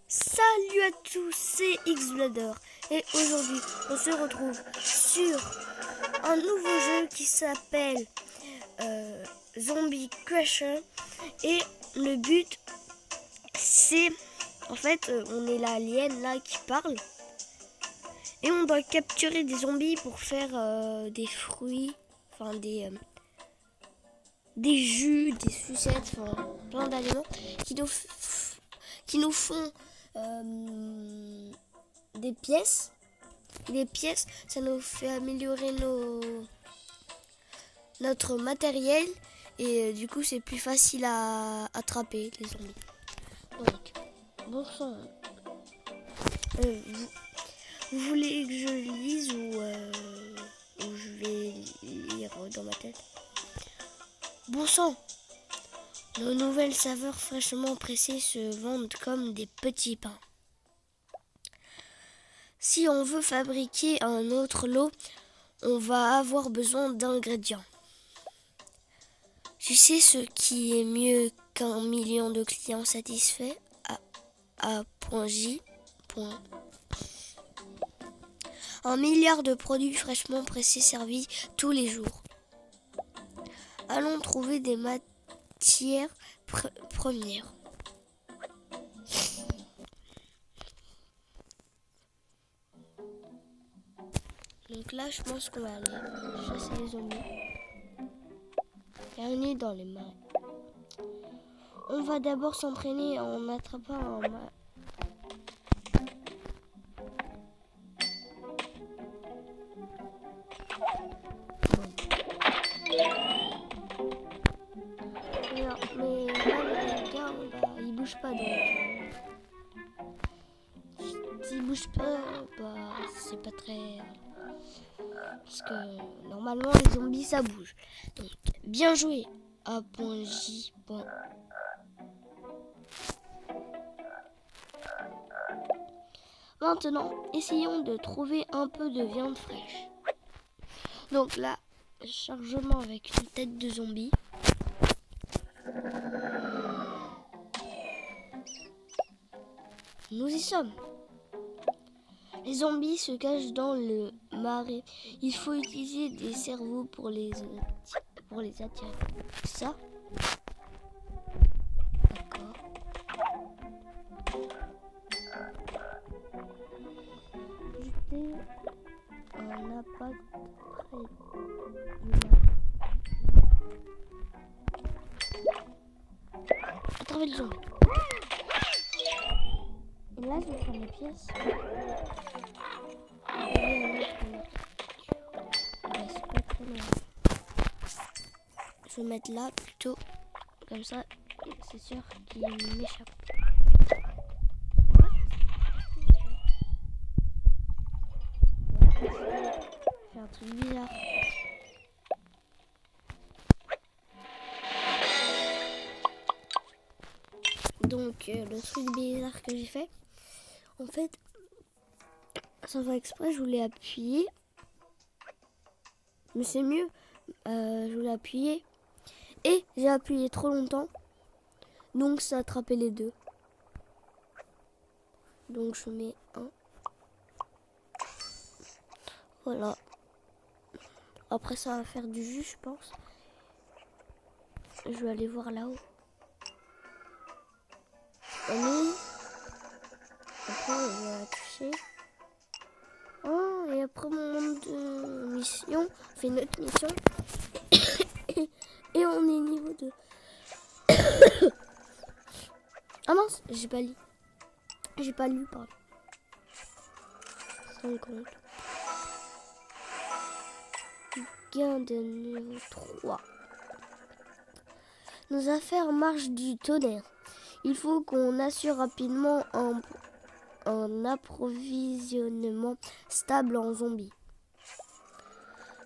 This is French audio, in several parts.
Salut à tous, c'est Xblader et aujourd'hui on se retrouve sur un nouveau jeu qui s'appelle Zombie Crusher et le but c'est en fait on est l'alien là qui parle et on doit capturer des zombies pour faire des fruits, enfin des jus, des sucettes, enfin plein d'aliments qui nous font des pièces. Les pièces, ça nous fait améliorer notre matériel et du coup c'est plus facile à attraper les zombies. Donc, bon sang, vous voulez que je lise ou je vais lire dans ma tête? Bon sang, nos nouvelles saveurs fraîchement pressées se vendent comme des petits pains. Si on veut fabriquer un autre lot, on va avoir besoin d'ingrédients. Tu sais ce qui est mieux qu'un million de clients satisfaits A.J. Un milliard de produits fraîchement pressés servis tous les jours. Allons trouver des matières premières. Donc là, je pense qu'on va aller chasser les zombies. Bienvenue dans les marais. On va d'abord s'entraîner en attrapant un Mais là, les gars, ils bougent pas donc. S'ils bougent pas, c'est pas très. Parce que normalement les zombies ça bouge. Donc bien joué A.J. Maintenant, essayons de trouver un peu de viande fraîche. Donc là, chargement avec une tête de zombie. Nous y sommes. Les zombies se cachent dans le marais. Il faut utiliser des cerveaux pour les attirer. Ça. D'accord. Jeter un appât près du marais. Attraper le zombie. Et là, je vais prendre les pièces. Je vais mettre là plutôt. Comme ça, c'est sûr qu'il m'échappe. C'est un truc bizarre. Donc, le truc bizarre que j'ai fait, en fait, sans faire exprès, je voulais appuyer. Mais c'est mieux. Je voulais appuyer. Et j'ai appuyé trop longtemps. Donc, ça a attrapé les deux. Donc, je mets un. Voilà. Après, ça va faire du jus, je pense. Je vais aller voir là-haut. Après, on va la toucher. Oh, et après mon nombre de mission, on fait une autre mission. Et on est niveau 2. Ah mince, j'ai pas lu. J'ai pas lu, pardon. 50. Gain de niveau 3. Nos affaires marchent du tonnerre. Il faut qu'on assure rapidement un approvisionnement stable en zombies.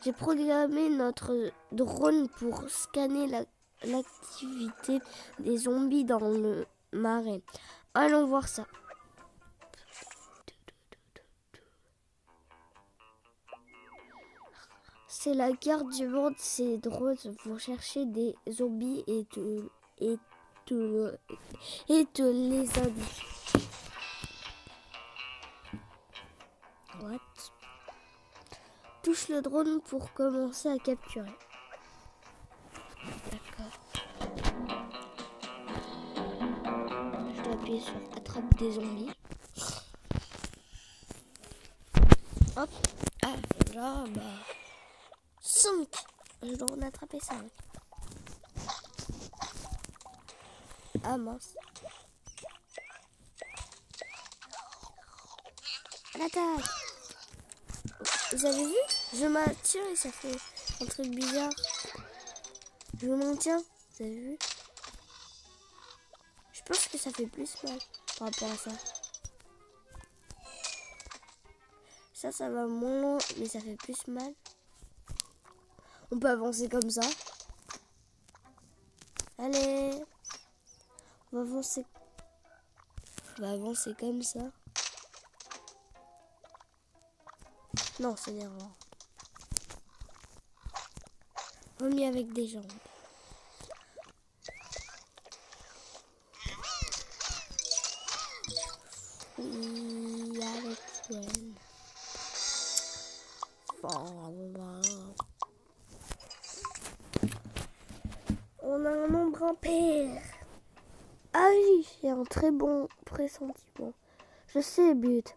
J'ai programmé notre drone pour scanner l'activité des zombies dans le marais. Allons voir ça. C'est la carte du monde. Ces drones vont chercher des zombies et te les indiquer. touche le drone pour commencer à capturer. D'accord. Je dois appuyer sur attrape des zombies. Hop. Ah, là, bah... 5. Je dois en attraper 5. Ah mince. L'attaque. Vous avez vu? Je maintiens et ça fait un truc bizarre. Je maintiens. Vous avez vu? Je pense que ça fait plus mal par rapport à ça. Ça va moins loin, mais ça fait plus mal. On peut avancer comme ça. Allez. On va avancer. On va avancer comme ça. Non, c'est énervant. Vaut mieux avec des jambes. Oui, avec Gwen. On a un nombre impair. Ah oui, j'ai un très bon pressentiment. Je sais, but.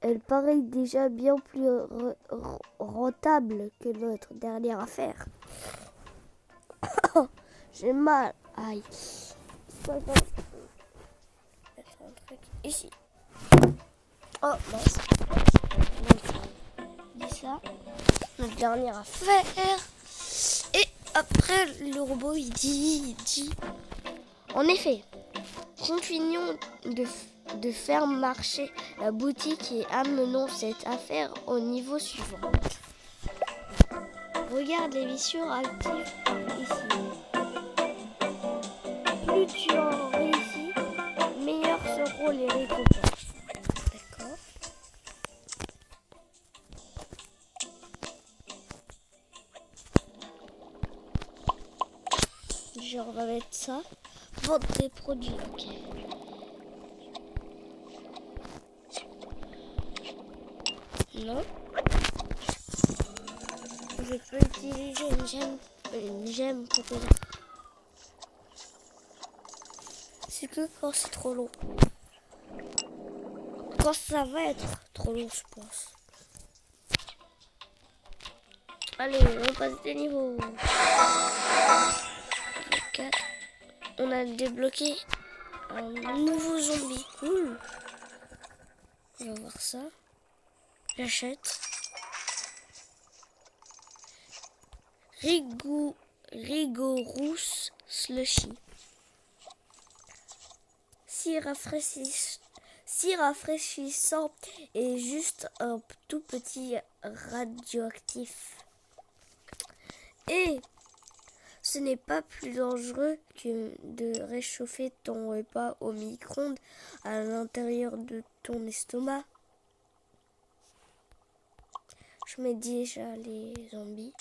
Elle paraît déjà bien plus rentable que notre dernière affaire. J'ai mal. Aïe. Je vais mettre un truc ici. Oh, mince. Donc, dis ça. Notre dernière affaire. Et après, le robot, il dit... En effet, continuons de faire marcher la boutique et amenons cette affaire au niveau suivant. Regarde les missions actives ici. Plus tu en réussis, meilleures seront les récompenses. D'accord. Je vais mettre ça. Vente des produits, ok. Non. Je peux utiliser une gemme pour te dire. C'est que quand c'est trop long. Quand ça va être trop long, je pense. Allez, on passe des niveaux. 4. On a débloqué un nouveau zombie. Cool. On va voir ça. J'achète. Rigorous Slushy. Si rafraîchissant et juste un tout petit radioactif. Et ce n'est pas plus dangereux que de réchauffer ton repas au micro-ondes à l'intérieur de ton estomac. Je mets déjà les zombies.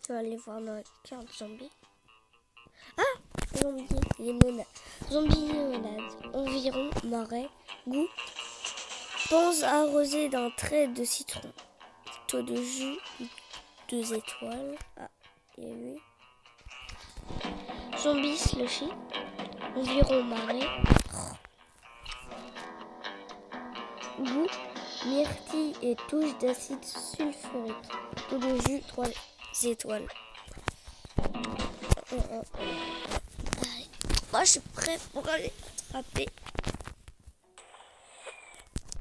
Je vais aller voir notre carte zombie. Ah, zombie limonade. Zombie limonade. Environ marais. Goût. Pense arroser d'un trait de citron. Taux de jus 2 étoiles. Ah, il y a eu. Zombie slushy. Environ marais. Goût. Myrtille et touche d'acide sulfurique. Taux de jus 3 étoiles. Moi je suis prêt pour aller attraper.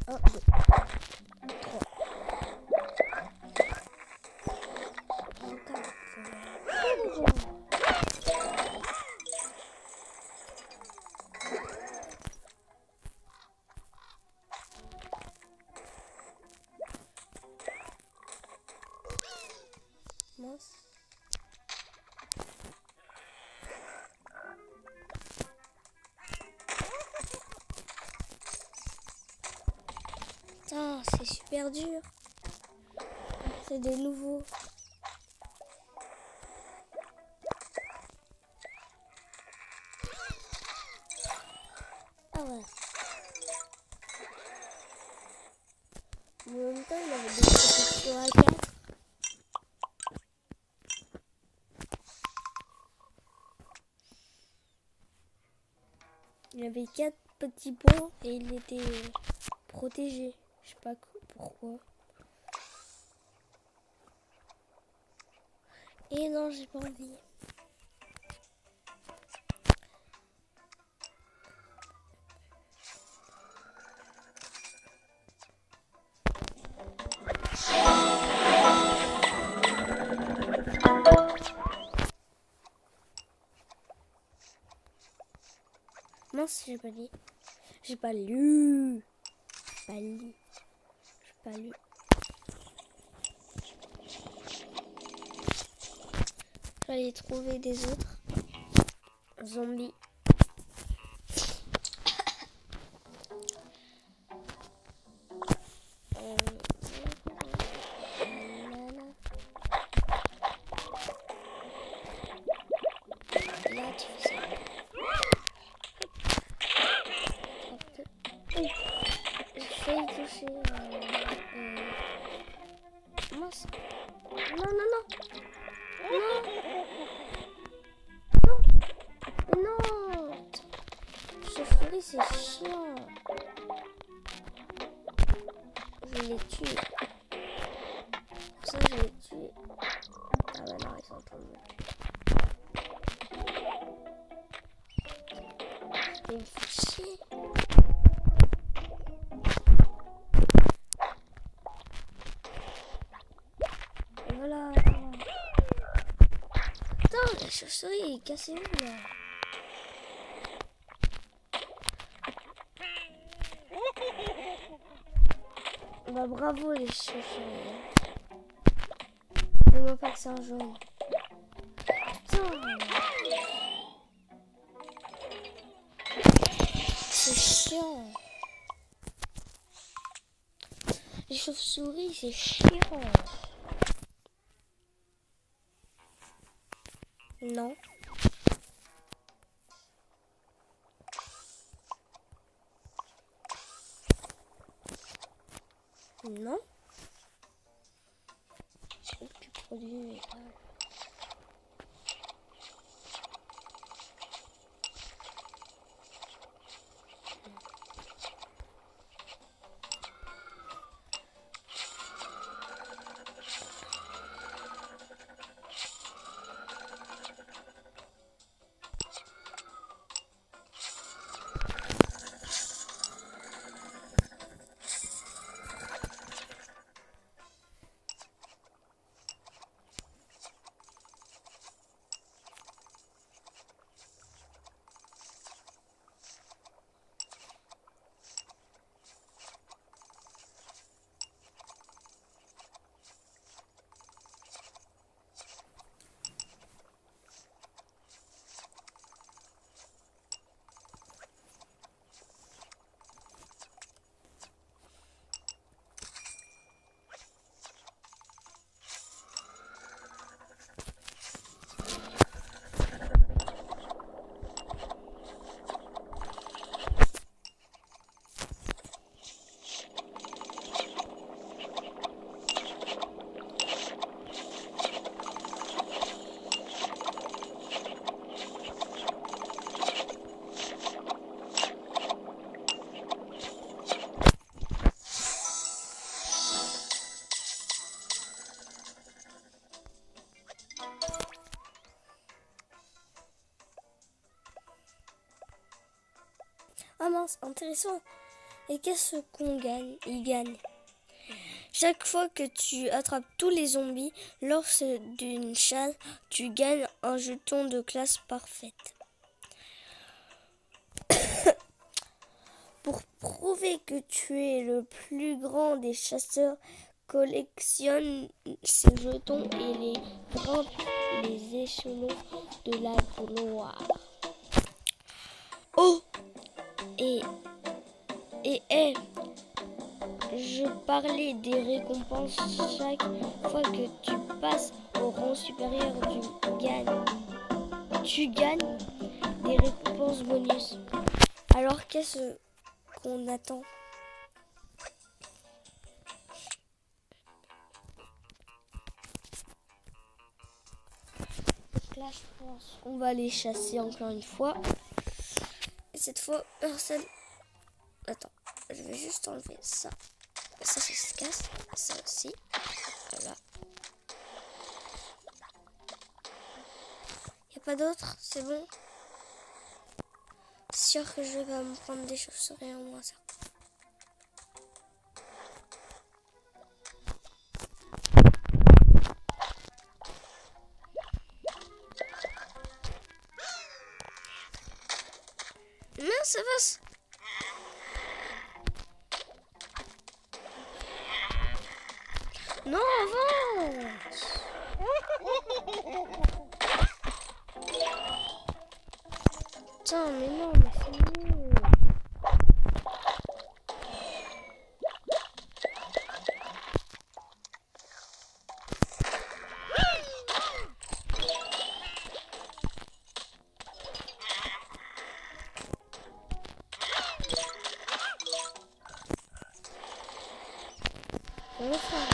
1, 2, 3. Mince. Putain, c'est super dur. C'est des nouveaux. Ah ouais. Il avait 4 petits points et il était protégé. Je sais pas pourquoi. Et non, j'ai pas envie. Mince, j'ai pas lu. J'ai pas lu. J'ai pas lu. Je vais aller trouver des autres zombies. Là, tu fais ça. J'ai failli toucher. Mince. Non. Non. Chauve-souris, c'est chiant. Je les tue. Pour ça, je les tue. Ah bah non, ils sont en train de me tuer. Ils me font chier. Et voilà. Putain, la chauve-souris, cassez-vous là. Bah bravo les chauves-souris. Dis-moi pas que c'est un jaune. Putain. C'est chiant. Les chauves-souris, c'est chiant. Non. Non. Tu produis. Ah mince, intéressant. Et qu'est-ce qu'on gagne? Il gagne. Chaque fois que tu attrapes tous les zombies lors d'une chasse, tu gagnes un jeton de classe parfaite. Pour prouver que tu es le plus grand des chasseurs, collectionne ces jetons et les grimpe les échelons de la gloire. Oh! Et je parlais des récompenses. Chaque fois que tu passes au rang supérieur, tu gagnes des récompenses bonus. Alors qu'est-ce qu'on attend? Donc là, je pense qu'on va les chasser encore une fois. Et cette fois, personne... Attends, je vais juste enlever ça. Ça se casse. Ça aussi. Voilà. Y a pas d'autre? C'est bon? C'est sûr que je vais pas me prendre des chauves-souris en moins, ça. Non, ça passe. Non, avance. Putain, mais non, mais c'est nul. Enfin.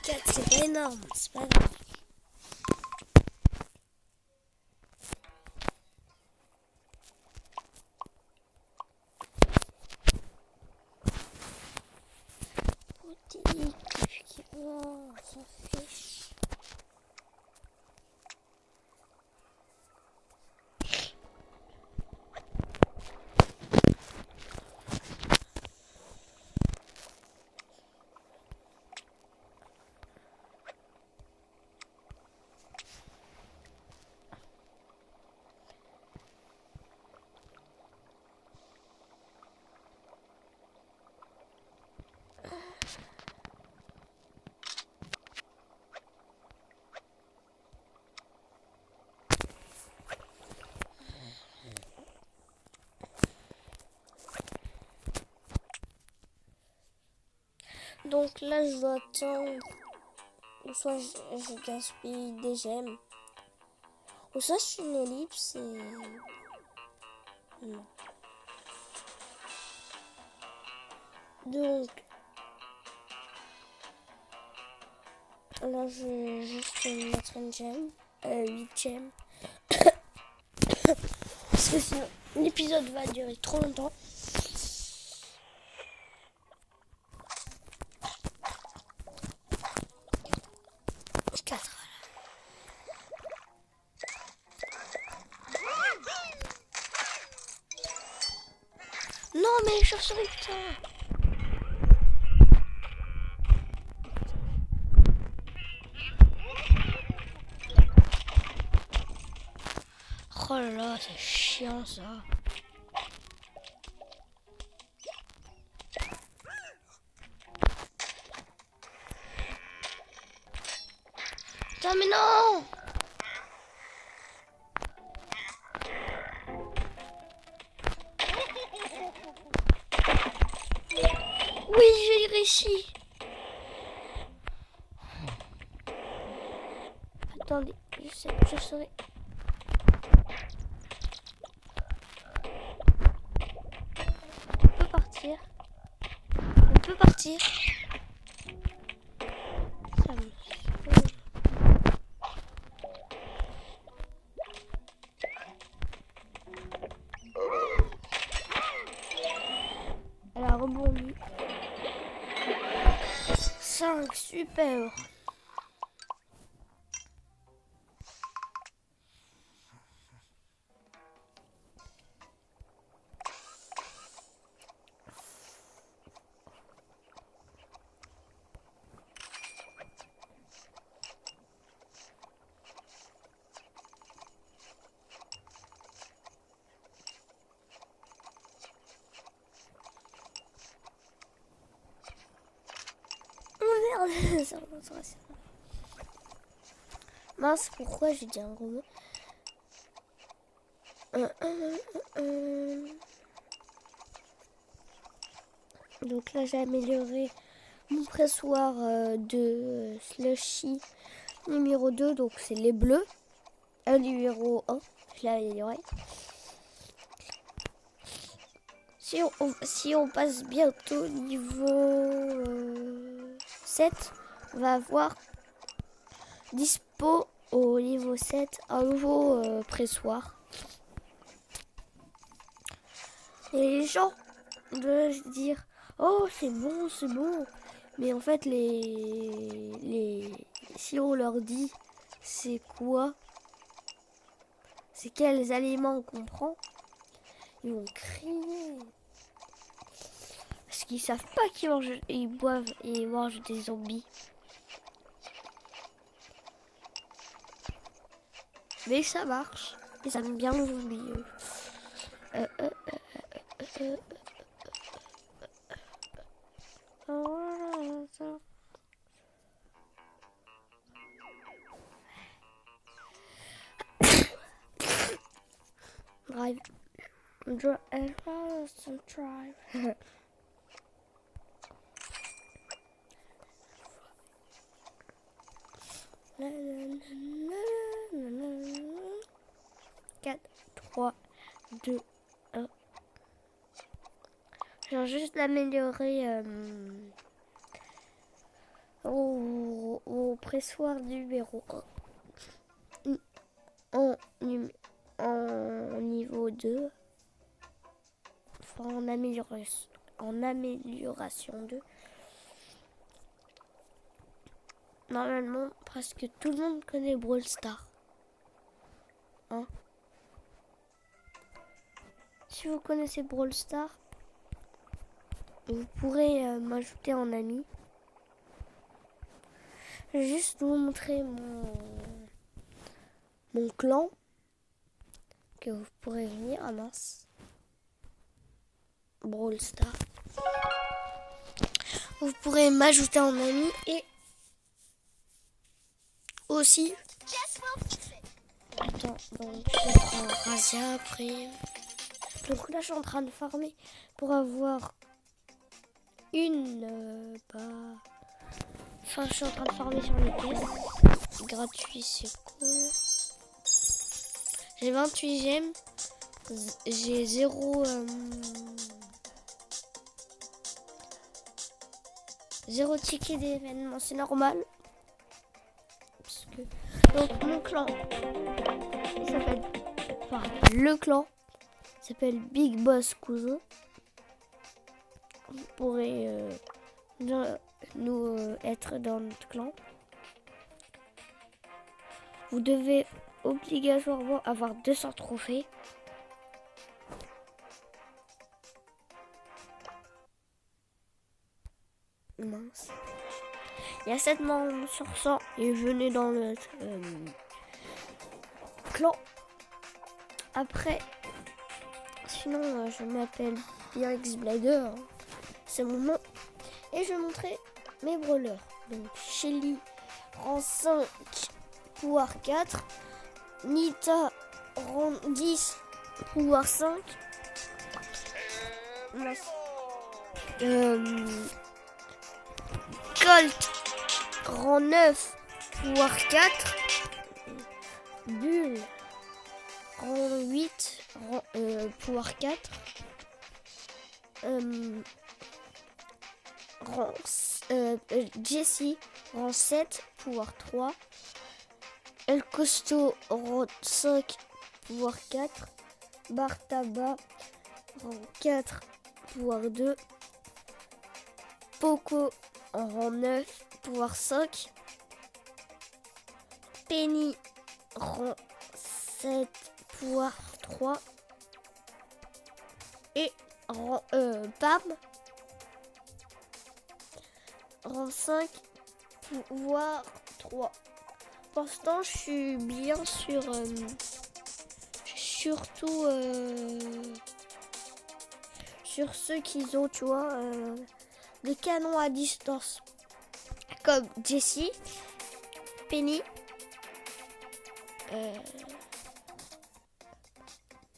4, c'est pas énorme, c'est pas grave. Oh, on s'en fiche. Donc là, je dois attendre. Ou soit je gaspille des gemmes. Ou soit je suis une ellipse et... Non. Donc... Là, je vais juste mettre une gemme. 8 gemmes. Parce que sinon, l'épisode va durer trop longtemps. Non, mais chauve-souris, putain. Oh là là, c'est chiant ça. Putain, mais non. Oui, j'ai réussi. Attendez, je sais, je saurai. On peut partir. On peut partir. Ça me saoule. Elle a rebondi. 5, super. Ça mince, pourquoi j'ai dit un gros mot? Donc là, j'ai amélioré mon pressoir de slushy numéro 2. Donc c'est les bleus. Numéro 1, je l'ai amélioré. Si on passe bientôt niveau 7, on va avoir dispo au niveau 7 un nouveau pressoir. Et les gens doivent se dire, oh c'est bon, c'est bon. Mais en fait, si on leur dit c'est quoi, c'est quels aliments qu'on prend, ils vont crier. Parce qu'ils savent pas qu'ils mangent, ils boivent et ils mangent des zombies. Mais ça marche. Ils aiment bien les zombies. Drive. Drive. 4, 3, 2, 1. Je viens juste l'améliorer au pressoir numéro 1 en niveau 2. Enfin, en amélioration 2. Normalement, presque tout le monde connaît Brawl Stars. Hein? Si vous connaissez Brawl Stars, vous pourrez m'ajouter en ami. Je vais juste vous montrer mon clan. Que vous pourrez venir. Ah mince. Brawl Stars. Vous pourrez m'ajouter en ami et aussi. Attends, donc je prends Razia après. Donc là je suis en train de farmer pour avoir Enfin je suis en train de farmer sur les caisses. Gratuit c'est cool. J'ai 28 gemmes. J'ai 0 ticket d'événement, c'est normal. Parce que donc mon clan il s'appelle le clan s'appelle Big Boss Cousin. Vous pourrez être dans notre clan. Vous devez obligatoirement avoir 200 trophées. Mince. Il y a 7 membres sur 100 et venez dans notre clan. Après, sinon je m'appelle BXBlader, c'est mon nom. Et je vais montrer mes brawlers. Donc Shelly, rang 5, pouvoir 4. Nita, rang 10, pouvoir 5. Colt, rang 9, pouvoir 4. Bull, rang 8, pouvoir 4. Jessie, rang 7, pouvoir 3. El Costo, rang 5, pouvoir 4. Bartaba, rang 4, pouvoir 2. Poco, rang 9, pouvoir 5. Penny, rang 7, pouvoir 3. Et Pam, rang 5, pouvoir 3. Pour l'instant, je suis bien sur surtout sur ceux qui ont, tu vois, des canons à distance. Comme Jessie, Penny,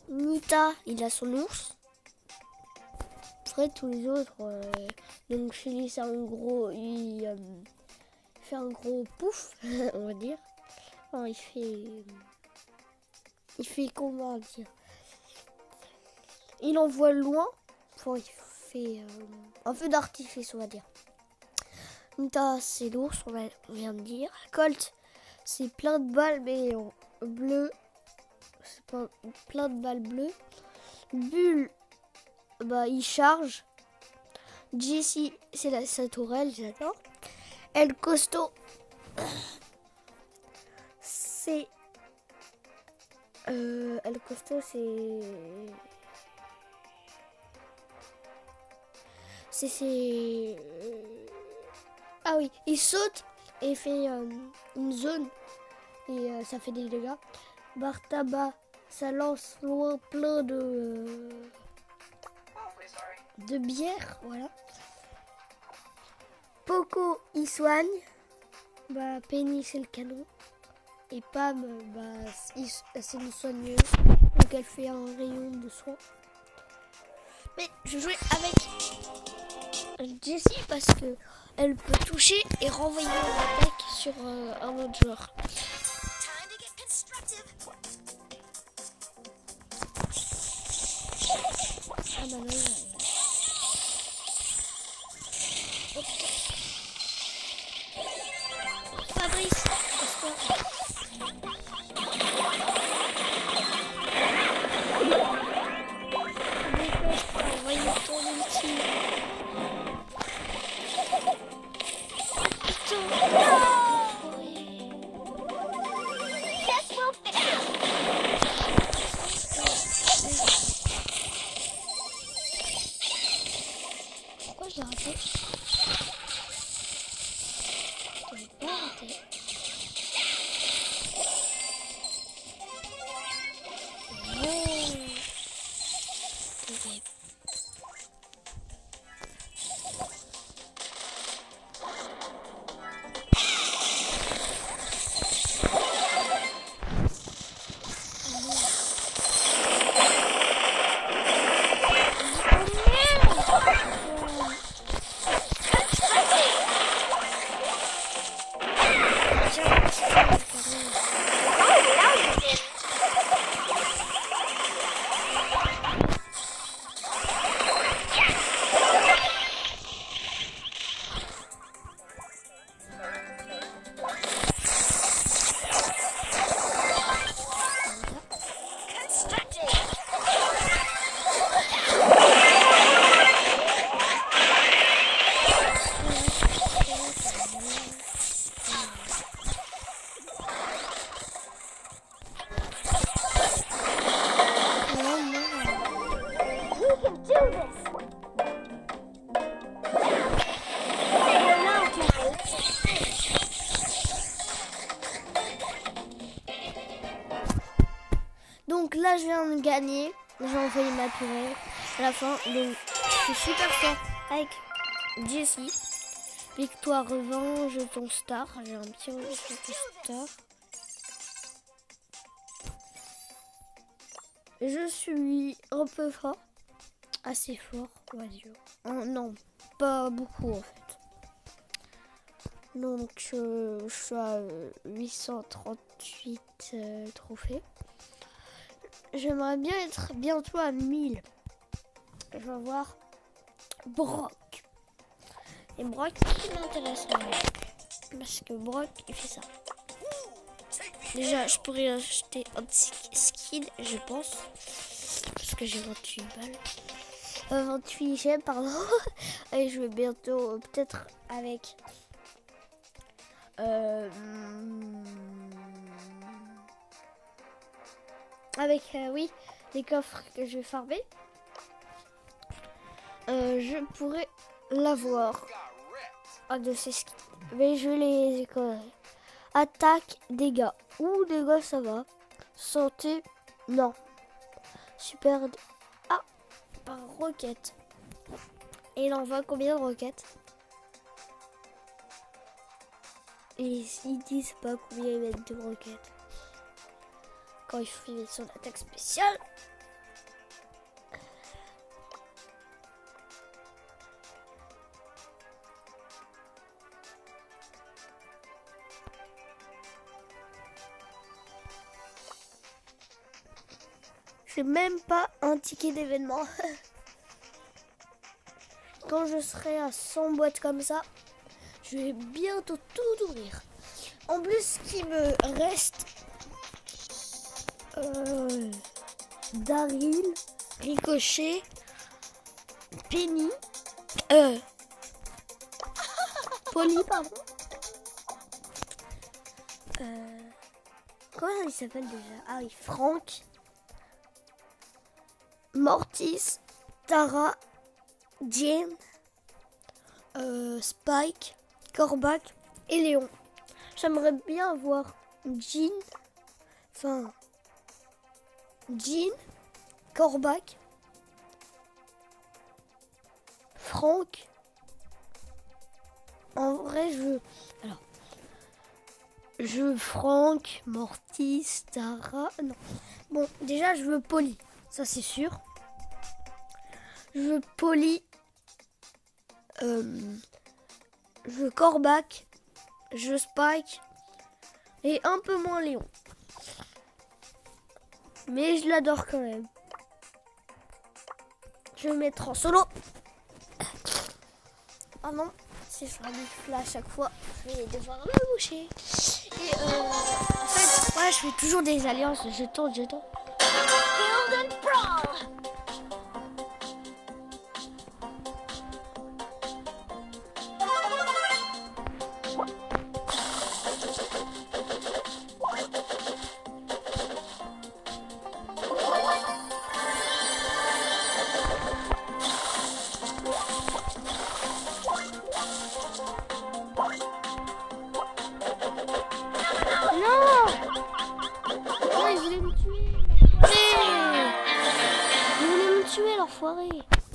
Nita, il a son ours. Après, tous les autres, donc Shelly, c'est un gros, il fait un gros pouf, on va dire. Enfin, il fait comment dire. Il envoie loin. Enfin, il fait un feu d'artifice, on va dire. Nita, c'est l'ours, on vient de dire. Colt, c'est plein de balles, mais en bleu. C'est pas plein de balles bleues. Bull, bah, il charge. Jessie, c'est sa tourelle, j'adore. El Costo, c'est... El Costo, c'est... Ah oui, il saute et fait une zone et ça fait des dégâts. Bartaba, ça lance loin plein de bière, voilà. Poco, il soigne. Bah, Penny, c'est le canon. Et Pam, bah, c'est une soigneuse. Donc elle fait un rayon de soin. Mais je jouais avec Jessie parce que elle peut toucher et renvoyer une attaque sur un autre joueur. Ah bah non, ok. Fabrice, envoyer ton ulti. Pourquoi je l'ai raté? Je l'ai pas raté. Ok. Donc là je viens de gagner, j'ai envoyé ma purée à la fin, donc je suis super fort avec Jessie. Victoire, revanche, ton star, j'ai un petit revanche sur ton star. Je suis un peu fort, assez fort, on va dire. Non, pas beaucoup en fait. Donc je suis à 838 trophées. J'aimerais bien être bientôt à 1000. Je vais voir Brock. Et Brock, il m'intéresse parce que Brock, il fait ça. Déjà, je pourrais acheter un petit skin, je pense. Parce que j'ai 28 balles. 28 gemmes, pardon. Et je vais bientôt, peut-être avec... oui, les coffres que je vais farmer. Je pourrais l'avoir. Un de ces skins. Mais je les écolerai. Attaque, dégâts. Ouh, dégâts, ça va. Santé, non. Super. Ah, par roquette. Et il envoie combien de roquettes? Et ils disent pas combien ils mettent de roquettes. Quand il fait son attaque spéciale. J'ai même pas un ticket d'événement. Quand je serai à 100 boîtes comme ça, je vais bientôt tout ouvrir. En plus, ce qui me reste, Daryl, Ricochet, Penny. Polly, pardon. Comment il s'appelle déjà? Ah oui, Frank. Mortis. Tara. Jane. Spike. Corbac. Et Léon. J'aimerais bien voir Jean. Enfin. Jean. Corbac. Frank. En vrai, je veux... Alors, je veux Frank, Mortis, Tara... Non. Bon, déjà, je veux Polly. Ça, c'est sûr. Je veux Polly. Je veux Corbac. Je veux Spike. Et un peu moins Léon. Mais je l'adore quand même. Je vais mettre en solo. Ah non, si je ramifle à chaque fois, je vais devoir me boucher. Et en fait, ouais, je fais toujours des alliances. Je tente. Build and brawl. L'enfoiré.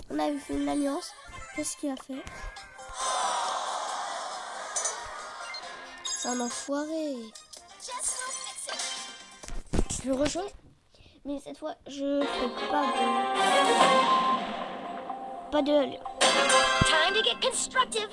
On avait fait une alliance. Qu'est-ce qu'il a fait? C'est un enfoiré. Je le rejoins. Mais cette fois, je fais pas de alliance. Time to get constructive.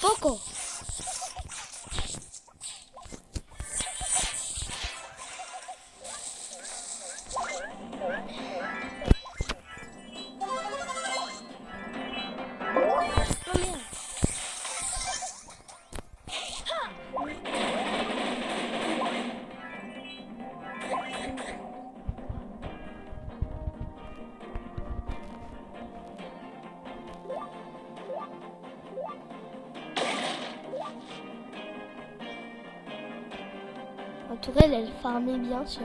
Poco. La tourelle, elle farmait bien sur...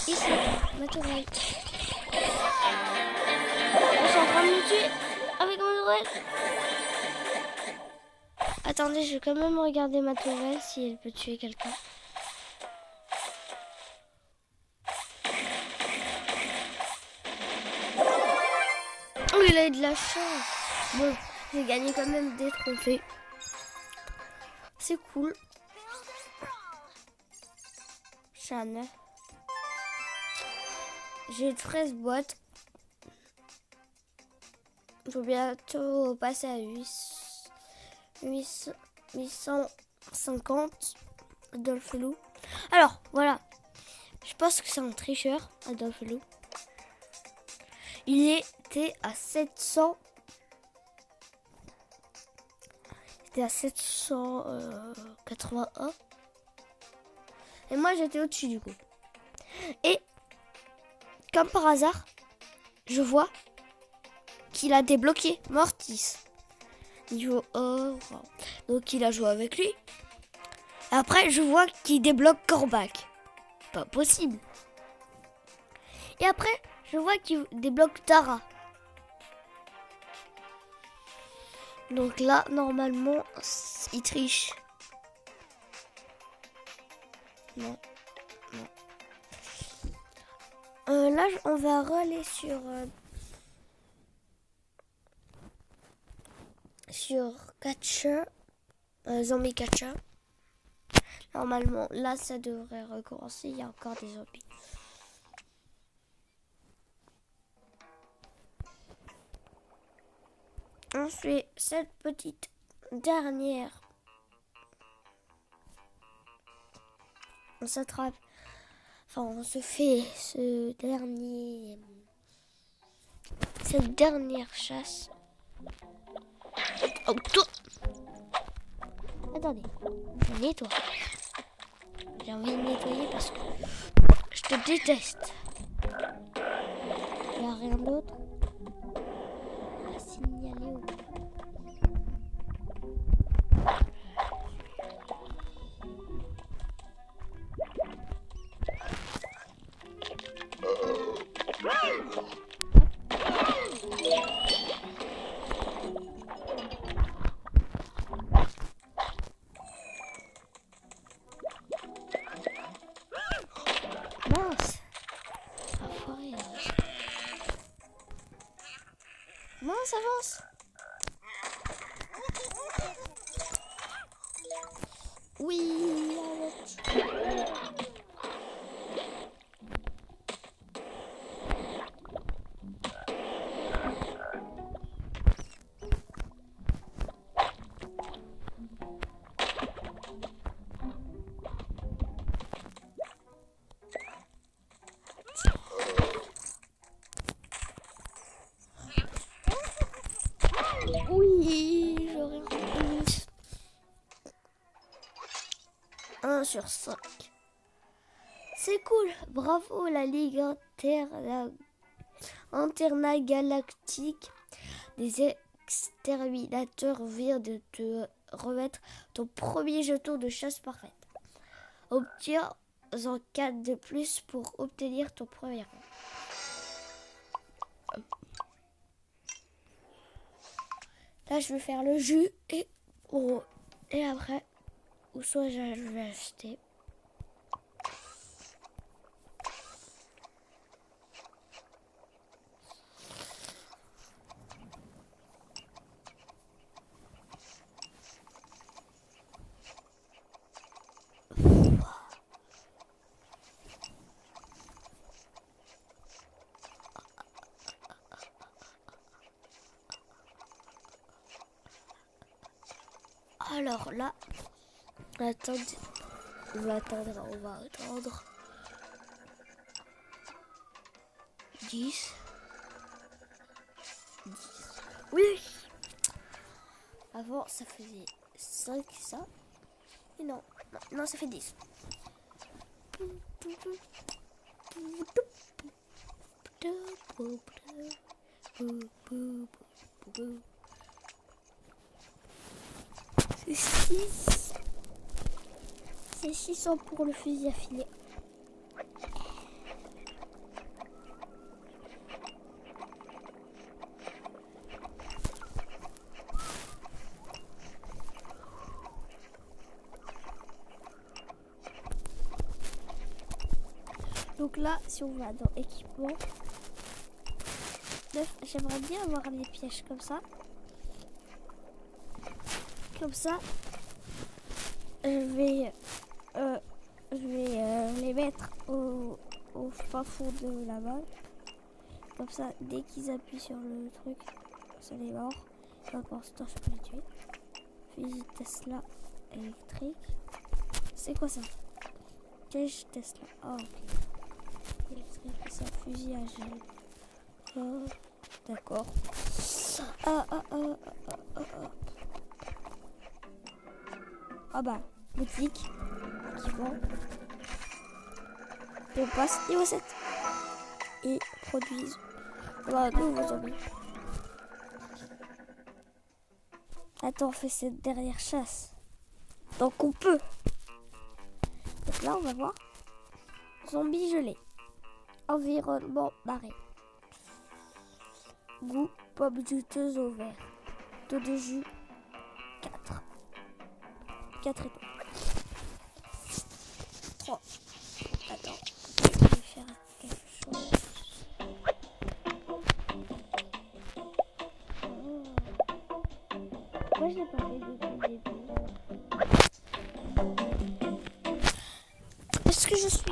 Ici, ma tourelle. Ils sont en train de me tuer avec ma tourelle. Attendez, je vais quand même regarder ma tourelle si elle peut tuer quelqu'un. Oh, il a eu de la chance. Bon, j'ai gagné quand même des trophées. C'est cool. Chan. J'ai 13 boîtes. Je vais bientôt passer à 850 Adolphe Lou. Alors, voilà. Je pense que c'est un tricheur, Adolphe Lou. Il était à 700. Il était à 781. Et moi, j'étais au-dessus du coup. Et comme par hasard, je vois qu'il a débloqué Mortis. Niveau or. Donc il a joué avec lui. Après, je vois qu'il débloque Corbac. Pas possible. Et après, je vois qu'il débloque Tara. Donc là, normalement, il triche. Non. Là, on va aller sur Catcher, Zombie Catcher. Normalement, là, ça devrait recommencer. Il y a encore des zombies. On fait cette petite dernière. On s'attrape. Enfin, on se fait cette dernière chasse. Oh, toi. Attendez, je nettoie. J'ai envie de nettoyer parce que je te déteste. Il n'y a rien d'autre à signaler ou pas. Mince. Enfoiré. Mince, avance. Oui, avance. Oui, j'aurais reconnu. 1 sur 5. C'est cool. Bravo la Ligue intergalactique des exterminateurs vient de te remettre ton premier jeton de chasse parfaite. Obtiens-en 4 de plus pour obtenir ton premier rang. Là, je vais faire le jus et après, ou soit je vais acheter. Alors là, attendez, on va attendre 10. Oui. Avant, ça faisait 5, ça. Et non, ça fait 10. C'est 6. C'est 600 pour le fusil à filet. Donc là, si on va dans équipement, j'aimerais bien avoir les pièges comme ça. Comme ça, je vais les mettre au fin fond de la balle. Comme ça, dès qu'ils appuient sur le truc, ça les mord. Pour ce temps, je peux les tuer. Fusil Tesla électrique. C'est quoi ça? Cage Tesla. Ah, ok. Électrique, c'est un fusil à gel. Oh, d'accord. Ah bah, boutique qui vend. Et on passe niveau 7. Ils produisent un nouveau zombie. Attends, on fait cette dernière chasse. Donc on peut. Donc là, on va voir. Zombie gelé. Environnement barré. Goût pomme juteuse au vert. Taux de jus 4. 4 étoiles. 3. Attends. Je vais faire quelque chose. Pourquoi je l'ai pas fait depuis le début? Est-ce que je suis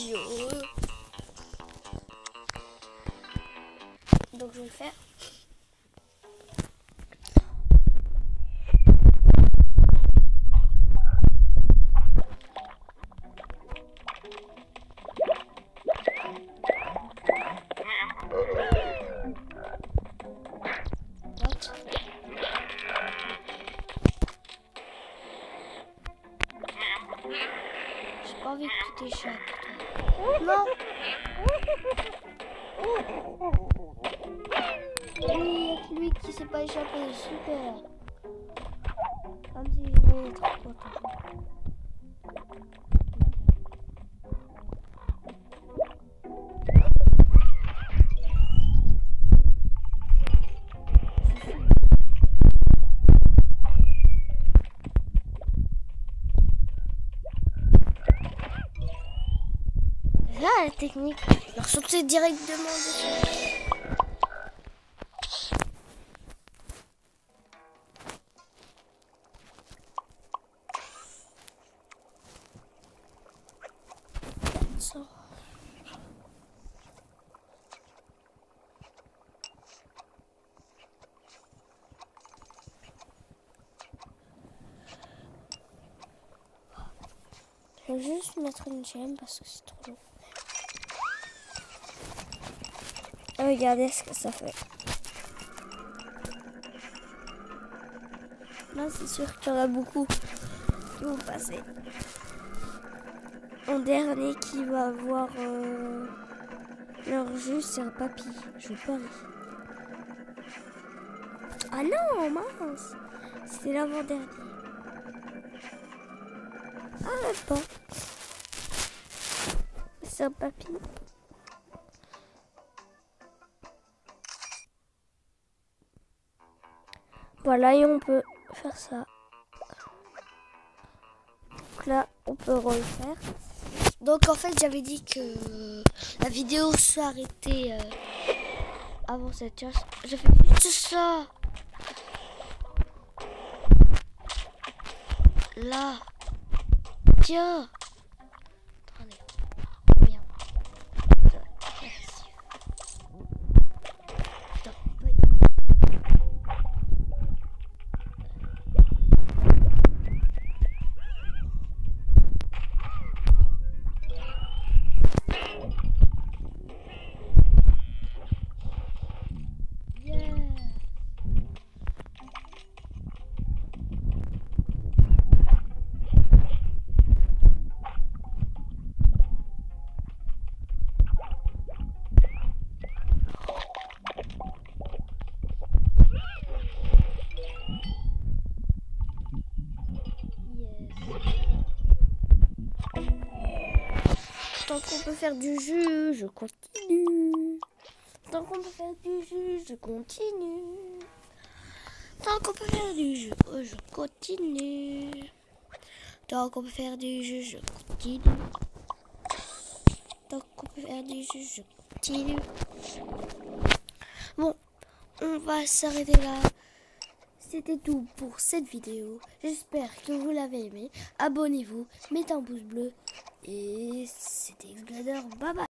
idiot? Donc je vais le faire. J'ai pas envie que tu t'échappes. Non. Oui, il y a lui qui s'est pas échappé. Super. Comme si je vais être content. Là, la technique, leur sauter directement dessus. Je vais juste mettre une gemme parce que c'est trop long. Regardez ce que ça fait. Là, c'est sûr qu'il y en a beaucoup qui vont passer. En dernier qui va avoir leur jus, c'est un papy. Je parie. Ah non, mince. C'était l'avant-dernier. Ah, même pas. C'est un papy. Voilà, et on peut faire ça. Donc là, on peut refaire. Donc en fait, j'avais dit que la vidéo s'arrêtait avant cette chasse. J'ai fait tout ça. Là. Tiens. Attendez. Merde. Tant qu'on peut faire du jus, je continue. Tant qu'on peut faire du jus, je continue. Tant qu'on peut faire du jus, je continue. Tant qu'on peut faire du jus, je continue. Tant qu'on peut faire du jus, je continue. Bon, on va s'arrêter là. C'était tout pour cette vidéo. J'espère que vous l'avez aimé. Abonnez-vous, mettez un pouce bleu. Et c'était Xblader. Bye bye.